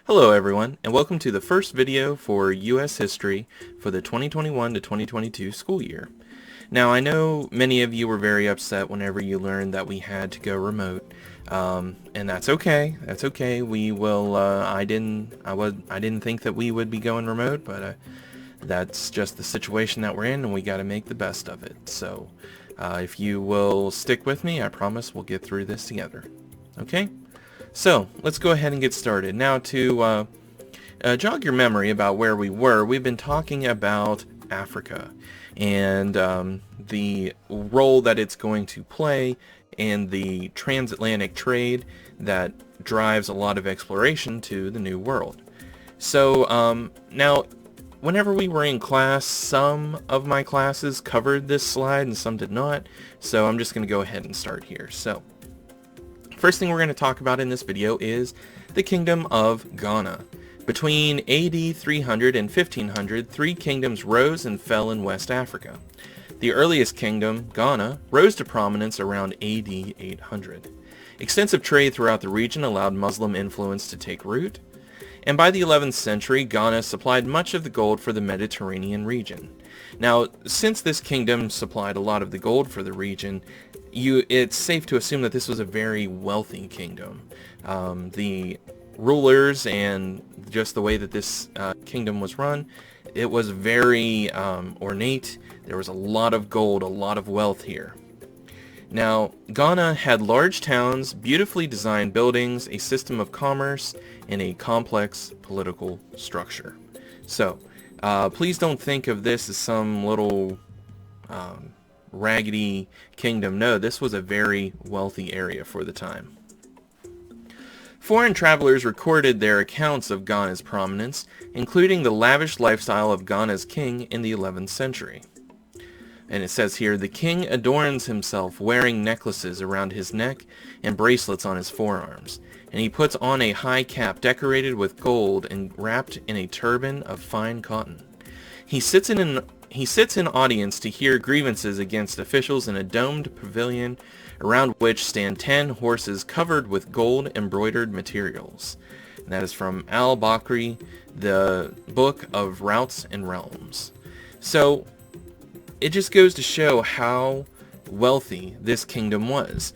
Hello everyone, and welcome to the first video for U.S. history for the 2021 to 2022 school year. Now, I know many of you were very upset whenever you learned that we had to go remote, and that's okay. That's okay. We will. I didn't think that we would be going remote, but that's just the situation that we're in, and we got to make the best of it. So, if you will stick with me, I promise we'll get through this together. Okay? So, let's go ahead and get started. Now, to jog your memory about where we were, we've been talking about Africa and the role that it's going to play in the transatlantic trade that drives a lot of exploration to the New World. So, now, whenever we were in class, some of my classes covered this slide and some did not, so I'm just going to go ahead and start here. So, first thing we're going to talk about in this video is the Kingdom of Ghana. Between AD 300 and 1500, three kingdoms rose and fell in West Africa. The earliest kingdom, Ghana, rose to prominence around AD 800. Extensive trade throughout the region allowed Muslim influence to take root, and by the 11th century, Ghana supplied much of the gold for the Mediterranean region. Now, since this kingdom supplied a lot of the gold for the region, it's safe to assume that this was a very wealthy kingdom. The rulers and just the way that this kingdom was run, it was very ornate. There was a lot of gold, a lot of wealth here. Now, Ghana had large towns, beautifully designed buildings, a system of commerce, and a complex political structure. So, please don't think of this as some little raggedy kingdom. No, this was a very wealthy area for the time. Foreign travelers recorded their accounts of Ghana's prominence, including the lavish lifestyle of Ghana's king in the 11th century. And it says here, the king adorns himself wearing necklaces around his neck and bracelets on his forearms, and he puts on a high cap decorated with gold and wrapped in a turban of fine cotton. He sits in audience to hear grievances against officials in a domed pavilion around which stand 10 horses covered with gold embroidered materials. And that is from Al-Bakri, the Book of Routes and Realms. So, it just goes to show how wealthy this kingdom was.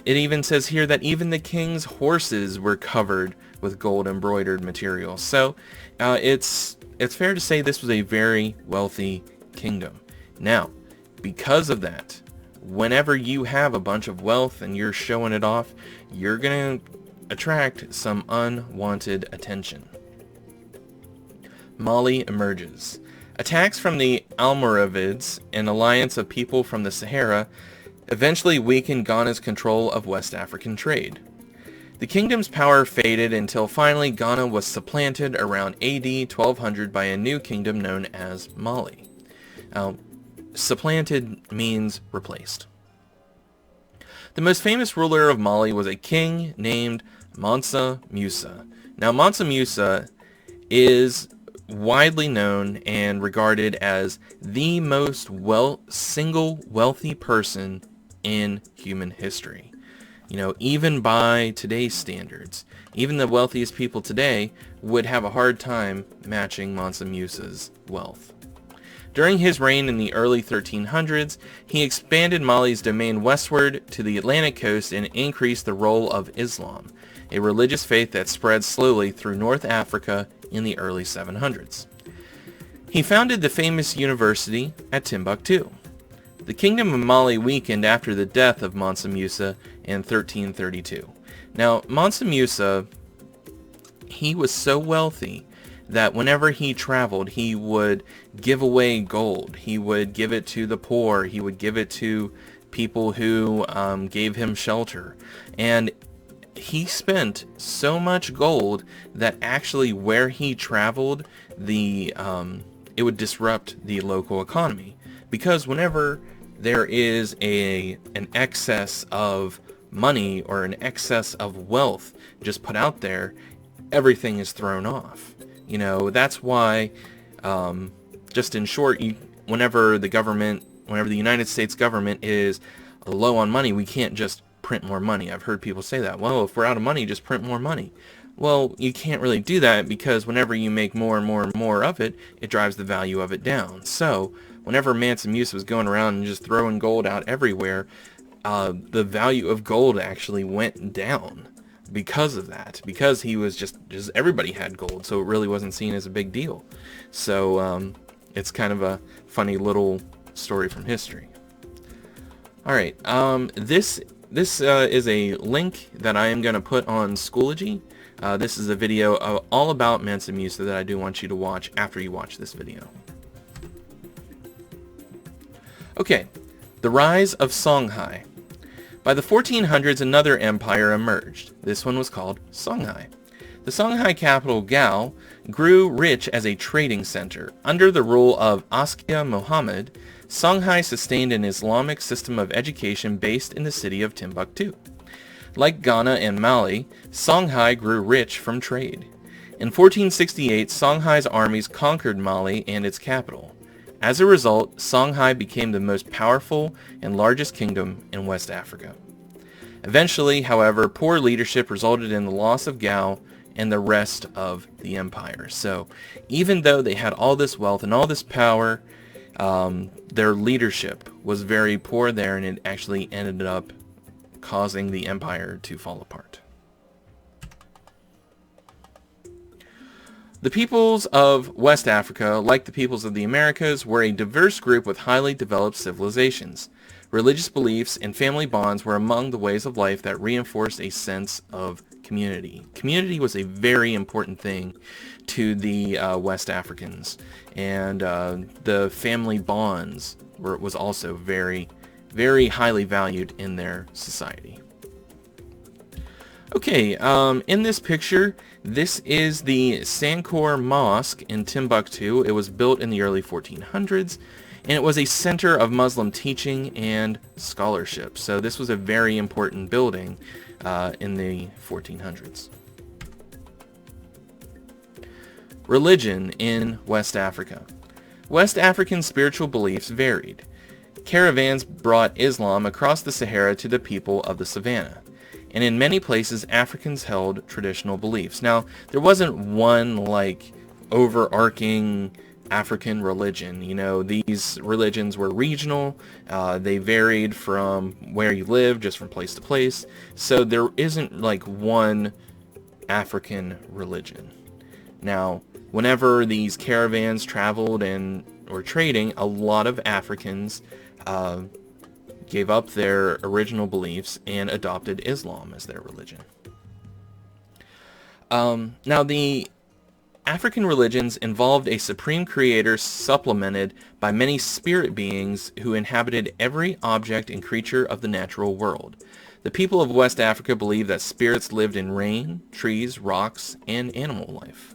It even says here that even the king's horses were covered with gold embroidered material. So it's fair to say this was a very wealthy kingdom. Now, because of that, whenever you have a bunch of wealth and you're showing it off, you're going to attract some unwanted attention. Mali emerges. Attacks from the Almoravids, an alliance of people from the Sahara, eventually weakened Ghana's control of West African trade. The kingdom's power faded until finally Ghana was supplanted around AD 1200 by a new kingdom known as Mali. Now, supplanted means replaced. The most famous ruler of Mali was a king named Mansa Musa. Now, Mansa Musa is widely known and regarded as the most single wealthy person in human history. You know, even by today's standards, even the wealthiest people today would have a hard time matching Mansa Musa's wealth. During his reign in the early 1300s, he expanded Mali's domain westward to the Atlantic coast and increased the role of Islam, a religious faith that spread slowly through North Africa in the early 700s. He founded the famous university at Timbuktu. The Kingdom of Mali weakened after the death of Mansa Musa in 1332. Now, Mansa Musa, he was so wealthy that whenever he traveled, he would give away gold. He would give it to the poor. He would give it to people who gave him shelter. And he spent so much gold that actually where he traveled, it would disrupt the local economy. Because whenever there is an excess of money or an excess of wealth just put out there, everything is thrown off. You know, that's why, just in short, whenever the United States government is low on money, we can't just print more money. I've heard people say that. Well, if we're out of money, just print more money. Well, you can't really do that because whenever you make more and more and more of it, it drives the value of it down. So whenever Mansa Musa was going around and just throwing gold out everywhere, the value of gold actually went down because of that, because he was just everybody had gold, so it really wasn't seen as a big deal. So it's kind of a funny little story from history. All right, this is a link that I am going to put on Schoology. This is a video all about Mansa Musa that I do want you to watch after you watch this video. Okay, the rise of Songhai. By the 1400s, another empire emerged. This one was called Songhai. The Songhai capital, Gao, grew rich as a trading center. Under the rule of Askia Muhammad, Songhai sustained an Islamic system of education based in the city of Timbuktu. Like Ghana and Mali, Songhai grew rich from trade. In 1468, Songhai's armies conquered Mali and its capital. As a result, Songhai became the most powerful and largest kingdom in West Africa. Eventually, however, poor leadership resulted in the loss of Gao and the rest of the empire. So, even though they had all this wealth and all this power, their leadership was very poor there, and it actually ended up causing the empire to fall apart. The peoples of West Africa, like the peoples of the Americas, were a diverse group with highly developed civilizations. Religious beliefs and family bonds were among the ways of life that reinforced a sense of community. Community was a very important thing to the West Africans, and the family bonds was also very, very highly valued in their society. Okay, in this picture, this is the Sankor Mosque in Timbuktu. It was built in the early 1400s, and it was a center of Muslim teaching and scholarship. So this was a very important building in the 1400s. Religion in West Africa. West African spiritual beliefs varied. Caravans brought Islam across the Sahara to the people of the savannah. And in many places, Africans held traditional beliefs. Now, there wasn't one, like, overarching African religion. You know, these religions were regional. They varied from where you live, just from place to place. So there isn't, like, one African religion. Now, whenever these caravans traveled and were trading, a lot of Africans gave up their original beliefs and adopted Islam as their religion. Now, the African religions involved a supreme creator supplemented by many spirit beings who inhabited every object and creature of the natural world. The people of West Africa believed that spirits lived in rain, trees, rocks, and animal life.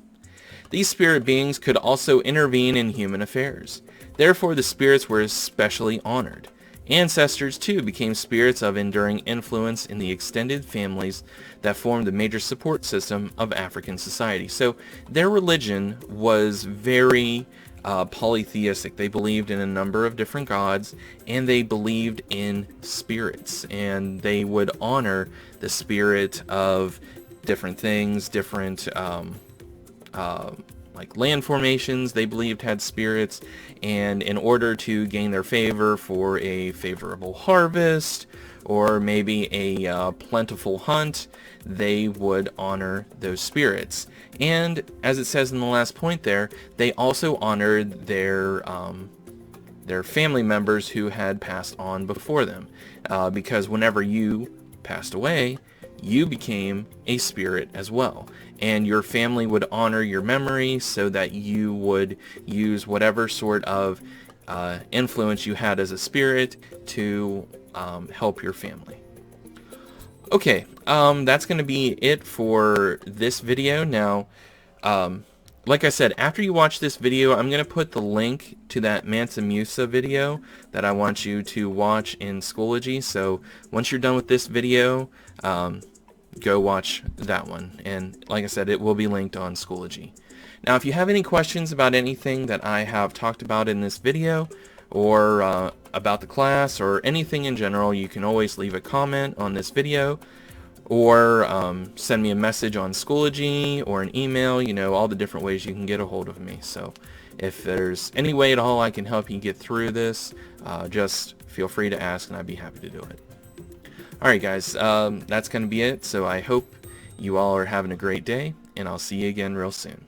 These spirit beings could also intervene in human affairs. Therefore, the spirits were especially honored. Ancestors, too, became spirits of enduring influence in the extended families that formed the major support system of African society. So their religion was very polytheistic. They believed in a number of different gods, and they believed in spirits, and they would honor the spirit of different things, different like land formations they believed had spirits, and in order to gain their favor for a favorable harvest or maybe a plentiful hunt, they would honor those spirits. And as it says in the last point there, they also honored their family members who had passed on before them, because whenever you passed away, you became a spirit as well, and your family would honor your memory so that you would use whatever sort of influence you had as a spirit to help your family. Okay, that's going to be it for this video. Now, like I said, after you watch this video, I'm going to put the link to that Mansa Musa video that I want you to watch in Schoology. So once you're done with this video, go watch that one. And like I said, it will be linked on Schoology. Now, if you have any questions about anything that I have talked about in this video, or about the class, or anything in general, you can always leave a comment on this video, or send me a message on Schoology or an email, you know, all the different ways you can get a hold of me. So if there's any way at all I can help you get through this, just feel free to ask and I'd be happy to do it. Alright guys, that's going to be it. So I hope you all are having a great day, and I'll see you again real soon.